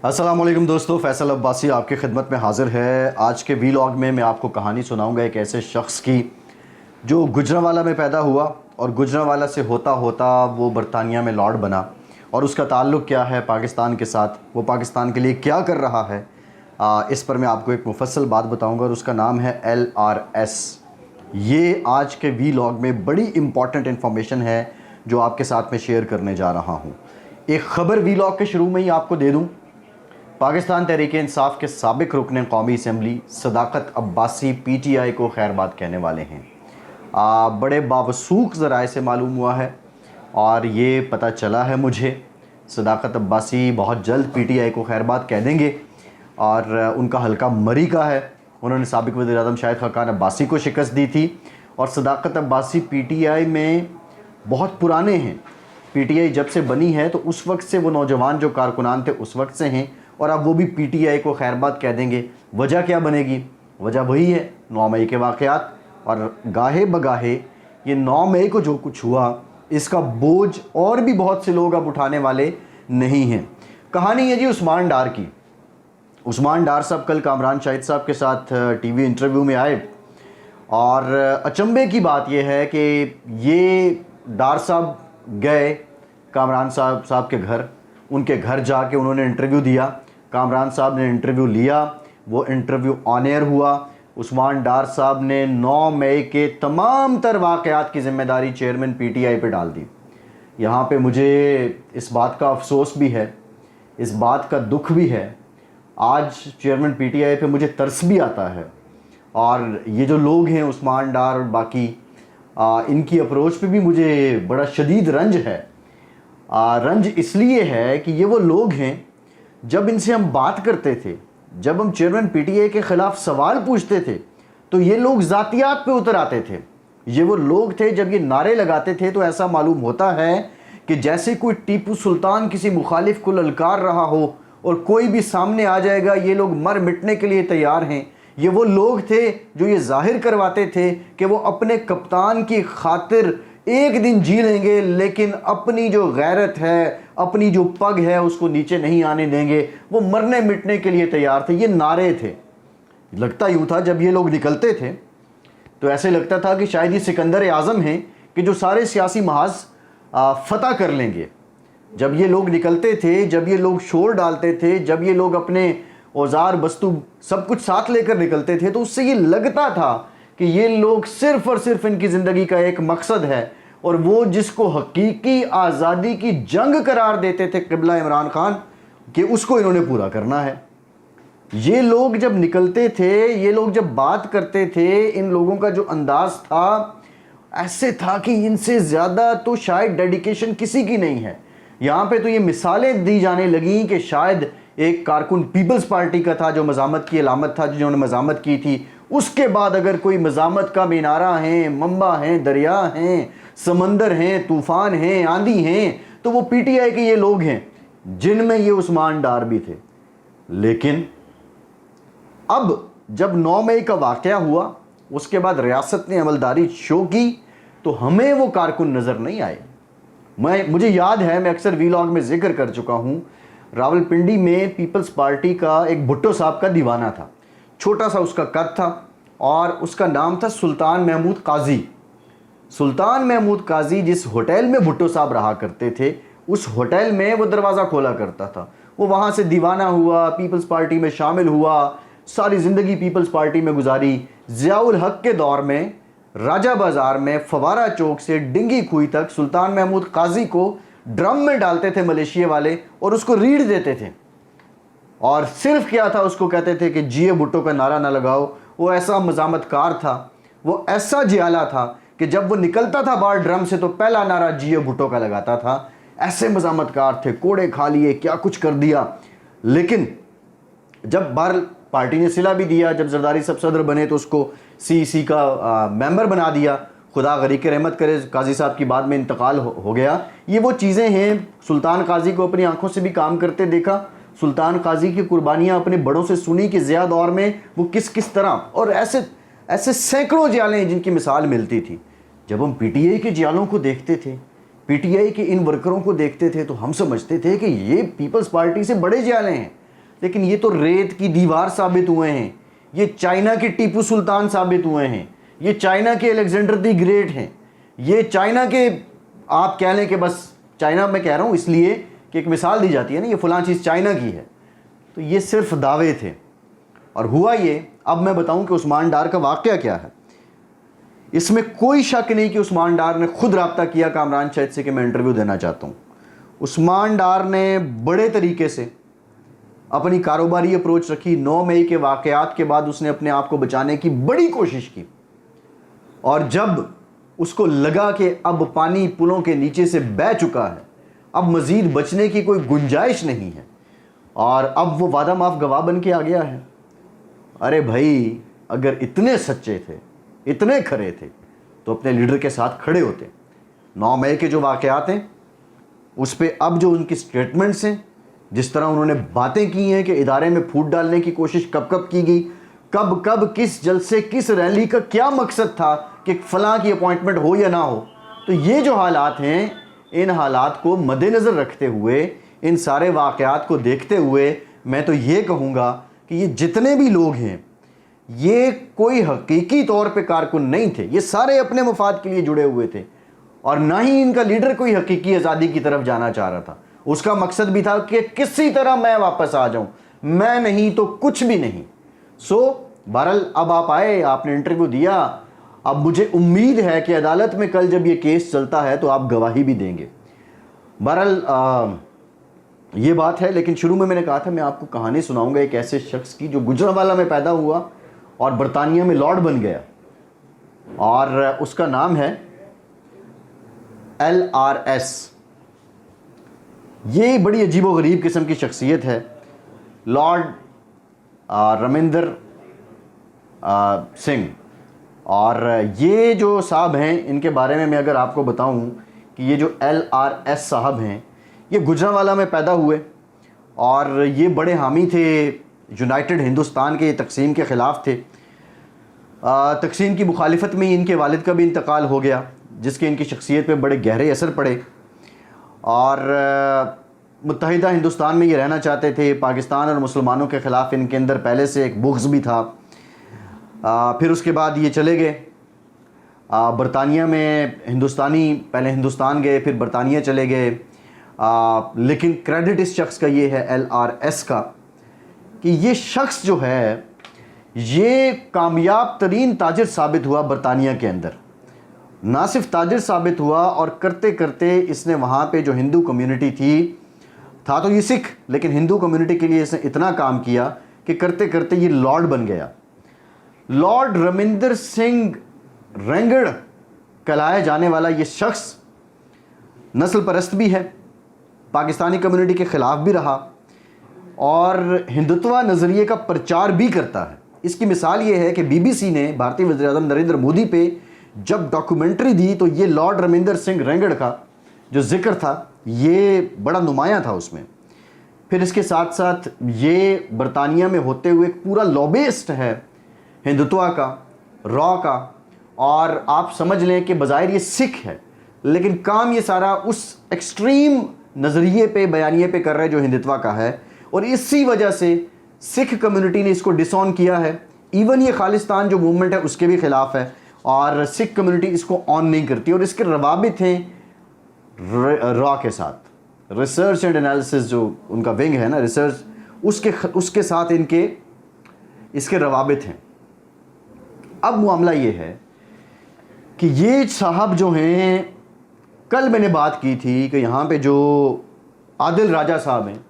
अस्सलामुअलैकुम दोस्तों, फैसल अब्बासी आपकी खिदमत में हाज़िर है। आज के वीलॉग में मैं आपको कहानी सुनाऊंगा एक ऐसे शख्स की जो गुजरांवाला में पैदा हुआ और गुजरांवाला से होता होता वो बरतानिया में लॉर्ड बना और उसका ताल्लुक़ क्या है पाकिस्तान के साथ, वो पाकिस्तान के लिए क्या कर रहा है, इस पर मैं आपको एक मुफस्सल बात बताऊंगा और उसका नाम है LRS। ये आज के वीलॉग में बड़ी इम्पॉर्टेंट इन्फॉर्मेशन है जो आपके साथ में शेयर करने जा रहा हूँ। एक ख़बर वीलॉग के शुरू में ही आपको दे दूँ। पाकिस्तान तहरीक इंसाफ के साबिक़ रुकन कौमी असम्बली सदाकत अब्बासी PTI को खैरबाद कहने वाले हैं। बड़े बावसूख ज़राए से मालूम हुआ है और ये पता चला है मुझे सदाकत अब्बासी बहुत जल्द PTI को खैरबाद कह देंगे और उनका हल्का मरी का है। उन्होंने साबिक़ वज़ीर-ए-आज़म शाहिद खाकान अब्बासी को शिकस्त दी थी और सदाकत अब्बासी PTI में बहुत पुराने हैं। PTI जब से बनी है तो उस वक्त से वो नौजवान जो कारकुनान थे उस वक्त से हैं और अब वो भी PTI को खैरबाद कह देंगे। वजह क्या बनेगी? वजह वही है 9 मई के वाक़यात, और गाहे बगाहे ये 9 मई को जो कुछ हुआ इसका बोझ और भी बहुत से लोग अब उठाने वाले नहीं हैं। कहानी है जी उस्मान डार की। उस्मान डार साहब कल कामरान शाहिद साहब के साथ TV इंटरव्यू में आए और अचंभे की बात यह है कि ये डार साहब गए कामरान साहब के घर, उनके घर जाके उन्होंने इंटरव्यू दिया। कामरान साहब ने इंटरव्यू लिया, वो इंटरव्यू ऑन एयर हुआ। उस्मान डार साहब ने 9 मई के तमाम तर वाक़यात की ज़िम्मेदारी चेयरमैन PTI पे डाल दी। यहाँ पे मुझे इस बात का अफसोस भी है, इस बात का दुख भी है। आज चेयरमैन PTI पे मुझे तरस भी आता है और ये जो लोग हैं उस्मान डार और बाकी इनकी अप्रोच पे भी मुझे बड़ा शदीद रंज है। रंज इसलिए है कि ये वो लोग हैं, जब इनसे हम बात करते थे, जब हम चेयरमैन PTI के ख़िलाफ़ सवाल पूछते थे तो ये लोग ज़ातियात पे उतर आते थे। ये वो लोग थे जब ये नारे लगाते थे तो ऐसा मालूम होता है कि जैसे कोई टीपू सुल्तान किसी मुखालिफ को ललकार रहा हो और कोई भी सामने आ जाएगा, ये लोग मर मिटने के लिए तैयार हैं। ये वो लोग थे जो ये जाहिर करवाते थे कि वो अपने कप्तान की खातिर एक दिन जी लेंगे, लेकिन अपनी जो गैरत है, अपनी जो पग है उसको नीचे नहीं आने देंगे। वो मरने मिटने के लिए तैयार थे। ये नारे थे। लगता यूँ था जब ये लोग निकलते थे तो ऐसे लगता था कि शायद ये सिकंदर आज़म हैं कि जो सारे सियासी महाज फतह कर लेंगे। जब ये लोग निकलते थे, जब ये लोग शोर डालते थे, जब ये लोग अपने औजार वस्तु सब कुछ साथ लेकर निकलते थे तो उससे ये लगता था कि ये लोग सिर्फ़ और सिर्फ इनकी ज़िंदगी का एक मकसद है और वो जिसको हकीकी आज़ादी की जंग करार देते थे क़िबला इमरान खान, कि उसको इन्होंने पूरा करना है। ये लोग जब निकलते थे, ये लोग जब बात करते थे, इन लोगों का जो अंदाज़ था ऐसे था कि इनसे ज़्यादा तो शायद डेडिकेशन किसी की नहीं है। यहाँ पे तो ये मिसालें दी जाने लगीं कि शायद एक कारकुन पीपल्स पार्टी का था जो मज़ामत की अलामत था, जिन्होंने मज़ामत की थी। उसके बाद अगर कोई मज़ामत का मीनारा हैं, मंबा हैं, दरिया हैं, समंदर हैं, तूफ़ान हैं, आंधी हैं, तो वो PTI के ये लोग हैं, जिनमें ये उस्मान डार भी थे। लेकिन अब जब 9 मई का वाक़या हुआ, उसके बाद रियासत ने अमलदारी शो की तो हमें वो कारकुन नज़र नहीं आए। मुझे याद है, मैं अक्सर वीलॉग में जिक्र कर चुका हूँ, रावलपिंडी में पीपल्स पार्टी का एक भुट्टो साहब का दीवाना था। छोटा सा उसका कद था और उसका नाम था सुल्तान महमूद काजी। सुल्तान महमूद काजी जिस होटल में भुट्टो साहब रहा करते थे, उस होटल में वो दरवाज़ा खोला करता था। वो वहाँ से दीवाना हुआ, पीपल्स पार्टी में शामिल हुआ, सारी ज़िंदगी पीपल्स पार्टी में गुजारी। ज़ियाउल हक के दौर में राजा बाज़ार में फवारा चौक से डिंगी खुई तक सुल्तान महमूद काजी को ड्रम में डालते थे मलेशिया वाले और उसको रीढ़ देते थे। और सिर्फ क्या था, उसको कहते थे कि जिए भुट्टो का नारा ना लगाओ। वो ऐसा मज़ामतकार था, वो ऐसा जियाला था कि जब वो निकलता था बाहर ड्रम से तो पहला नारा जिए भुट्टो का लगाता था। ऐसे मज़ामतकार थे, कोड़े खा लिए, क्या कुछ कर दिया। लेकिन जब बाहर पार्टी ने सिला भी दिया, जब जरदारी साहब सदर बने तो उसको CEC का मेंबर बना दिया। खुदा गरीक रहमत करे, काजी साहब की बाद में इंतकाल हो गया। ये वो चीज़ें हैं। सुल्तान काजी को अपनी आंखों से भी काम करते देखा। सुल्तान काजी की कुर्बानियाँ अपने बड़ों से सुनी कि ज़िया दौर में वो किस किस तरह, और ऐसे ऐसे सैकड़ों जियालें जिनकी मिसाल मिलती थी। जब हम PTI के जियालों को देखते थे, PTI के इन वर्करों को देखते थे तो हम समझते थे कि ये पीपल्स पार्टी से बड़े जियाले हैं। लेकिन ये तो रेत की दीवार साबित हुए हैं, ये चाइना के टीपू सुल्तान साबित हुए हैं, ये चाइना के अलेक्जेंडर द ग्रेट हैं, ये चाइना के, आप कह लें कि बस चाइना में कह रहा हूँ इसलिए कि एक मिसाल दी जाती है ना, ये फलां चीज़ चाइना की है, तो ये सिर्फ दावे थे। और हुआ ये, अब मैं बताऊं कि उस्मान डार का वाक़या क्या है। इसमें कोई शक नहीं कि उस्मान डार ने खुद रब्ता किया कामरान शहीद से कि मैं इंटरव्यू देना चाहता हूँ। उस्मान डार ने बड़े तरीके से अपनी कारोबारी अप्रोच रखी। 9 मई के वाक़यात के बाद उसने अपने आप को बचाने की बड़ी कोशिश की, और जब उसको लगा कि अब पानी पुलों के नीचे से बह चुका है, अब मज़ीद बचने की कोई गुंजाइश नहीं है, और अब वो वादा माफ़ गवाह बन के आ गया है। अरे भाई, अगर इतने सच्चे थे, इतने खरे थे, तो अपने लीडर के साथ खड़े होते। 9 मई के जो वाक़यात हैं उस पर अब जो उनकी स्टेटमेंट्स हैं, जिस तरह उन्होंने बातें की हैं कि इदारे में फूट डालने की कोशिश कब कब की गई, कब कब किस जलसे किस रैली का क्या मकसद था कि फ़लाँ की अपॉइंटमेंट हो या ना हो, तो ये जो हालात हैं, इन हालात को मद्देनज़र रखते हुए, इन सारे वाक़यात को देखते हुए, मैं तो ये कहूँगा कि ये जितने भी लोग हैं, ये कोई हकीकी तौर पे कारकुन नहीं थे, ये सारे अपने मफाद के लिए जुड़े हुए थे, और ना ही इनका लीडर कोई हकीकी आज़ादी की तरफ जाना चाह रहा था। उसका मकसद भी था कि किसी तरह मैं वापस आ जाऊं, मैं नहीं तो कुछ भी नहीं। बहरहाल अब आप आए, आपने इंटरव्यू दिया, अब मुझे उम्मीद है कि अदालत में कल जब ये केस चलता है तो आप गवाही भी देंगे। बहरहाल ये बात है, लेकिन शुरू में मैंने कहा था मैं आपको कहानी सुनाऊंगा एक ऐसे शख्स की जो गुजरांवाला में पैदा हुआ और बरतानिया में लॉर्ड बन गया, और उसका नाम है LRS। ये बड़ी अजीबोगरीब किस्म की शख्सियत है, लॉर्ड रमिंदर सिंह। और ये जो साहब हैं, इनके बारे में मैं अगर आपको बताऊं कि ये जो LRS साहब हैं, ये गुजरांवाला में पैदा हुए, और ये बड़े हामी थे यूनाइटेड हिंदुस्तान के, तकसीम के ख़िलाफ़ थे। तकसीम की मुखालिफत में इनके वालिद का भी इंतकाल हो गया, जिसके इनकी शख्सियत पे बड़े गहरे असर पड़े, और मुत्तहिदा हिंदुस्तान में ये रहना चाहते थे। पाकिस्तान और मुसलमानों के ख़िलाफ़ इनके अंदर पहले से एक बुग़्ज़ भी था। फिर उसके बाद ये चले गए बरतानिया में, हिंदुस्तानी, पहले हिंदुस्तान गए, फिर बरतानिया चले गए। लेकिन क्रेडिट इस शख्स का ये है, LRS का, कि ये शख्स जो है ये कामयाब तरीन ताजिर साबित हुआ बरतानिया के अंदर। ना सिर्फ ताजिर साबित हुआ, और करते करते इसने वहाँ पे जो हिंदू कम्युनिटी थी, था तो ये सिख, लेकिन हिंदू कम्युनिटी के लिए इसने इतना काम किया कि करते करते ये लॉर्ड बन गया। लॉर्ड रमिंदर सिंह रेंगड़ कहलाया जाने वाला ये शख्स नस्ल परस्त भी है, पाकिस्तानी कम्युनिटी के ख़िलाफ़ भी रहा, और हिंदुत्व नज़रिए का प्रचार भी करता है। इसकी मिसाल ये है कि BBC ने भारतीय वज़ीर-ए-आज़म नरेंद्र मोदी पे जब डॉक्यूमेंट्री दी, तो ये लॉर्ड रमिंदर सिंह रेंगड़ का जो जिक्र था, ये बड़ा नुमायाँ था उसमें। फिर इसके साथ साथ ये बरतानिया में होते हुए एक पूरा लॉबिस्ट है हिंदुत्व का, रॉ का, और आप समझ लें कि बज़ाहिर ये सिख है, लेकिन काम ये सारा उस एक्सट्रीम नज़रिए पे, बयानिए पे कर रहा है जो हिंदुत्व का है, और इसी वजह से सिख कम्युनिटी ने इसको डिसऑन किया है। इवन ये खालिस्तान जो मूवमेंट है उसके भी ख़िलाफ़ है, और सिख कम्युनिटी इसको ऑन नहीं करती, और इसके रवाबित हैं रॉ के साथ। रिसर्च एंड एनालिसिस जो उनका विंग है ना, रिसर्च, उसके साथ इसके रवाबित हैं। अब मामला ये है कि ये साहब जो हैं, कल मैंने बात की थी कि यहाँ पे जो आदिल राजा साहब हैं,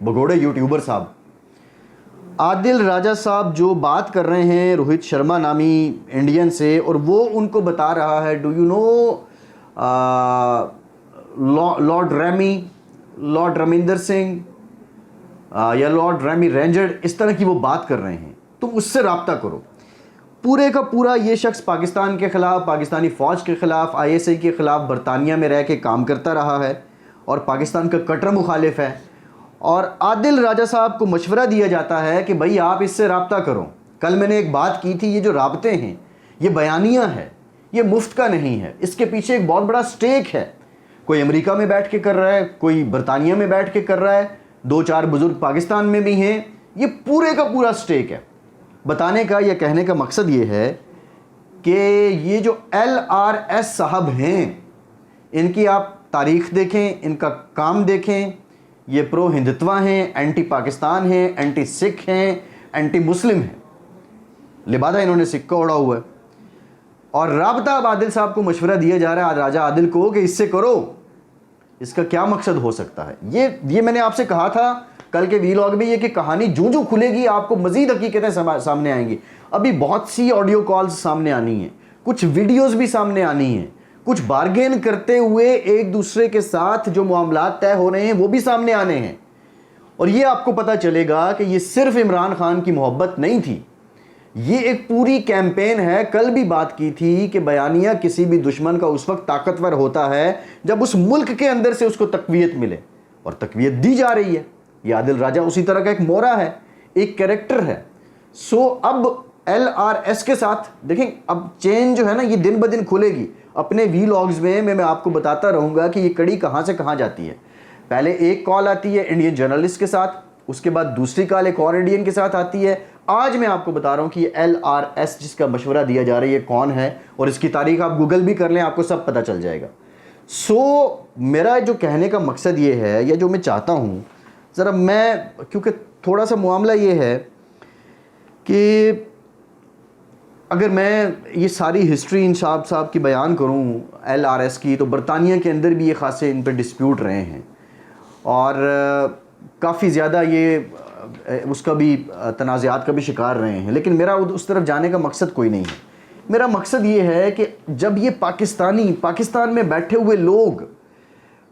भगोड़े यूट्यूबर साहब, आदिल राजा साहब जो बात कर रहे हैं रोहित शर्मा नामी इंडियन से, और वो उनको बता रहा है, do you know Lord Raminder Singh या लॉर्ड रेमी रेंजर, इस तरह की वो बात कर रहे हैं, तुम उससे रब्ता करो। पूरे का पूरा ये शख्स पाकिस्तान के ख़िलाफ़, पाकिस्तानी फ़ौज के ख़िलाफ़, ISI के ख़िलाफ़ बरतानिया में रह के काम करता रहा है, और पाकिस्तान का कट्टर मुखालिफ है। और आदिल राजा साहब को मशवरा दिया जाता है कि भाई आप इससे रब्ता करो। कल मैंने एक बात की थी, ये जो राब्ते हैं, ये बयानिया है, ये मुफ्त का नहीं है, इसके पीछे एक बहुत बड़ा स्टेक है। कोई अमेरिका में बैठ के कर रहा है, कोई बरतानिया में बैठ के कर रहा है, दो चार बुजुर्ग पाकिस्तान में भी हैं। ये पूरे का पूरा स्टेक है। बताने का या कहने का मकसद ये है कि ये जो LRS साहब हैं, इनकी आप तारीख देखें, इनका काम देखें। ये प्रो हिंदुत्वा हैं, एंटी पाकिस्तान हैं, एंटी सिख हैं, एंटी मुस्लिम हैं। लिबादा इन्होंने सिक्का ओढ़ा हुआ है। और राबता अब आदिल साहब को मशवरा दिया जा रहा है, राजा आदिल को, कि इससे करो। इसका क्या मकसद हो सकता है? ये मैंने आपसे कहा था कल के वीलॉग में, ये कि कहानी जूं जूं खुलेगी आपको मजीद हकीकतें सामने आएंगी। अभी बहुत सी ऑडियो कॉल्स सामने आनी हैं, कुछ वीडियोस भी सामने आनी हैं, कुछ बार्गेन करते हुए एक दूसरे के साथ जो मामलात तय हो रहे हैं वो भी सामने आने हैं। और ये आपको पता चलेगा कि ये सिर्फ इमरान खान की मोहब्बत नहीं थी, ये एक पूरी कैंपेन है। कल भी बात की थी कि बयानिया किसी भी दुश्मन का उस वक्त ताकतवर होता है जब उस मुल्क के अंदर से उसको तकवीयत मिले, और तकवीयत दी जा रही है। ये आदिल राजा उसी तरह का एक मोरा है, एक कैरेक्टर है। सो अब LRS के साथ देखें, अब चेन जो है ना ये दिन ब दिन खुलेगी। अपने वीलॉग्स में मैं आपको बताता रहूँगा कि ये कड़ी कहाँ से कहाँ जाती है। पहले एक कॉल आती है इंडियन जर्नलिस्ट के साथ, उसके बाद दूसरी कॉल एक और इंडियन के साथ आती है। आज मैं आपको बता रहा हूँ कि ये LRS जिसका मशवरा दिया जा रहा है ये कौन है, और इसकी तारीख आप गूगल भी कर लें, आपको सब पता चल जाएगा। सो मेरा जो कहने का मकसद ये है, या जो मैं चाहता हूँ, ज़रा मैं, क्योंकि थोड़ा सा मामला ये है कि अगर मैं ये सारी हिस्ट्री इन साहब की बयान करूं LRS की, तो बरतानिया के अंदर भी ये खासे इन पर डिस्प्यूट रहे हैं, और काफ़ी ज़्यादा ये उसका भी तनाज़ात का भी शिकार रहे हैं। लेकिन मेरा उस तरफ जाने का मकसद कोई नहीं है। मेरा मकसद ये है कि जब ये पाकिस्तान में बैठे हुए लोग,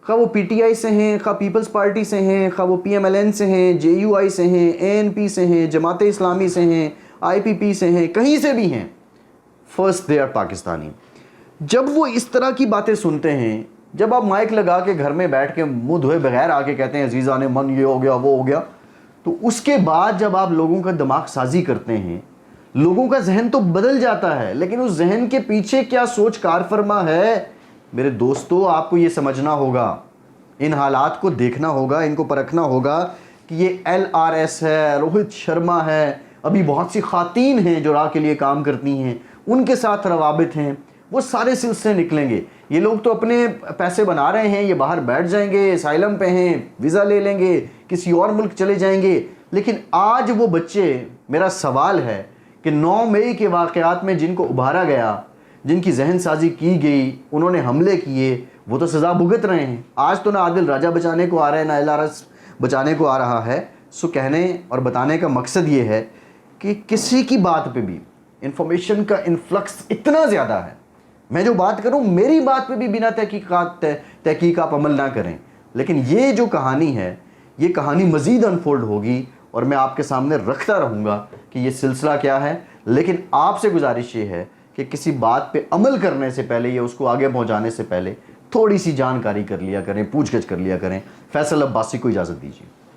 खा वो PTI से हैं, खा पीपल्स पार्टी से हैं, खा वो PMLN से हैं, JUI से हैं, ANP से हैं, जमात इस्लामी से हैं, IPP से हैं, कहीं से भी हैं, फर्स्ट दे आर पाकिस्तानी। जब वो इस तरह की बातें सुनते हैं, जब आप माइक लगा के घर में बैठ के मुंह धोए बगैर आके कहते हैं अजीज़ा ने मन ये हो गया वो हो गया, तो उसके बाद जब आप लोगों का दिमाग साजी करते हैं, लोगों का जहन तो बदल जाता है, लेकिन उस जहन के पीछे क्या सोच कार फरमा है, मेरे दोस्तों आपको ये समझना होगा, इन हालात को देखना होगा, इनको परखना होगा कि ये LRS है, रोहित शर्मा है, अभी बहुत सी खातीन हैं जो राह के लिए काम करती हैं, उनके साथ रवाबित हैं, वो सारे सिलसिले निकलेंगे। ये लोग तो अपने पैसे बना रहे हैं, ये बाहर बैठ जाएंगे, असाइलम पे हैं, वीज़ा ले लेंगे, किसी और मुल्क चले जाएंगे। लेकिन आज वो बच्चे, मेरा सवाल है कि 9 मई के वाक़यात में जिनको उभारा गया, जिनकी जहन साजी की गई, उन्होंने हमले किए, वो तो सज़ा भुगत रहे हैं। आज तो ना आदिल राजा बचाने को आ रहा है, ना LRS बचाने को आ रहा है। सो कहने और बताने का मकसद ये है कि किसी की बात पे भी इंफॉर्मेशन का इन्फ्लक्स इतना ज़्यादा है, मैं जो बात करूं मेरी बात पे भी बिना तहकीक आप अमल ना करें। लेकिन ये जो कहानी है, ये कहानी मज़ीद अनफोल्ड होगी और मैं आपके सामने रखता रहूँगा कि ये सिलसिला क्या है। लेकिन आपसे गुजारिश ये है कि किसी बात पे अमल करने से पहले या उसको आगे पहुँचाने से पहले थोड़ी सी जानकारी कर लिया करें, पूछगछ कर लिया करें। फैसल अब्बासी को इजाज़त दीजिए।